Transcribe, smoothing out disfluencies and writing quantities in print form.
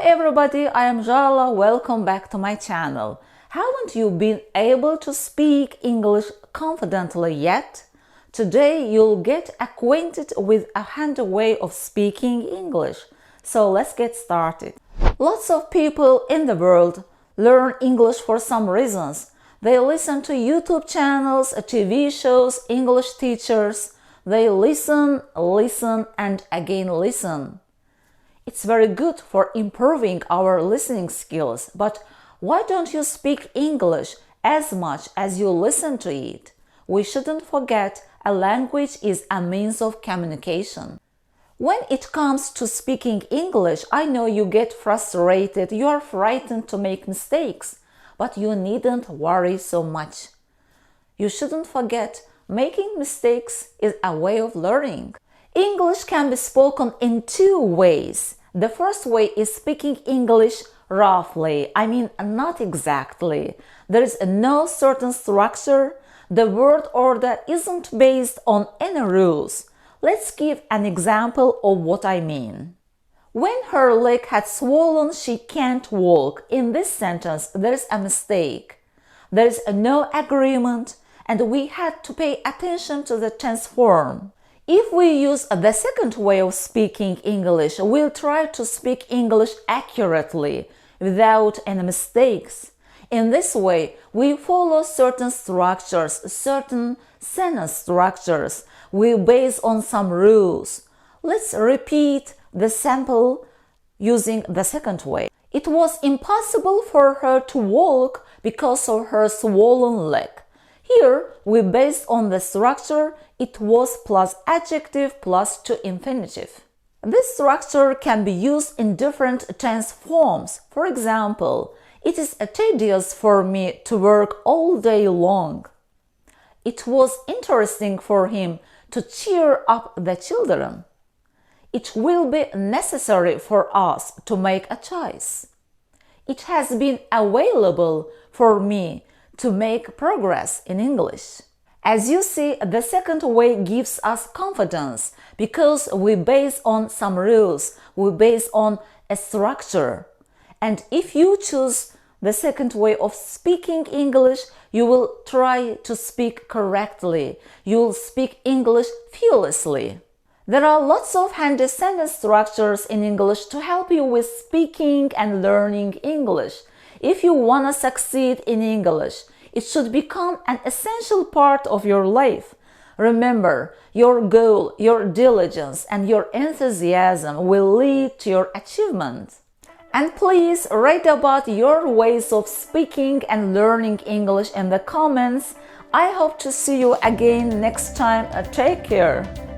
everybody, I am Jarla. Welcome back to my channel. Haven't you been able to speak English confidently yet? Today you'll get acquainted with a handy way of speaking English. So let's get started. Lots of people in the world learn English for some reasons. They listen to YouTube channels, TV shows, English teachers. They listen, and again listen. It's very good for improving our listening skills, but why don't you speak English as much as you listen to it? We shouldn't forget a language is a means of communication. When it comes to speaking English, I know you get frustrated, you are frightened to make mistakes, but you needn't worry so much. You shouldn't forget, making mistakes is a way of learning. English can be spoken in two ways. The first way is speaking English roughly, not exactly. There is no certain structure. The word order isn't based on any rules. Let's give an example of what I mean. When her leg had swollen, she can't walk. In this sentence, there is a mistake. There is no agreement, and we had to pay attention to the tense form. If we use the second way of speaking English, we'll try to speak English accurately, without any mistakes. In this way, we follow certain structures, certain sentence structures. We base on some rules. Let's repeat the sample using the second way. It was impossible for her to walk because of her swollen leg. Here, we based on the structure it was plus adjective plus to infinitive. This structure can be used in different tense forms. For example, it is tedious for me to work all day long. It was interesting for him to cheer up the children. It will be necessary for us to make a choice. It has been available for me to make progress in English. As you see, the second way gives us confidence because we base on some rules, we base on a structure. And if you choose the second way of speaking English, you will try to speak correctly. You will speak English fearlessly. There are lots of handy sentence structures in English to help you with speaking and learning English. If you want to succeed in English, it should become an essential part of your life. Remember, your goal, your diligence, and your enthusiasm will lead to your achievement. And please write about your ways of speaking and learning English in the comments. I hope to see you again next time. Take care.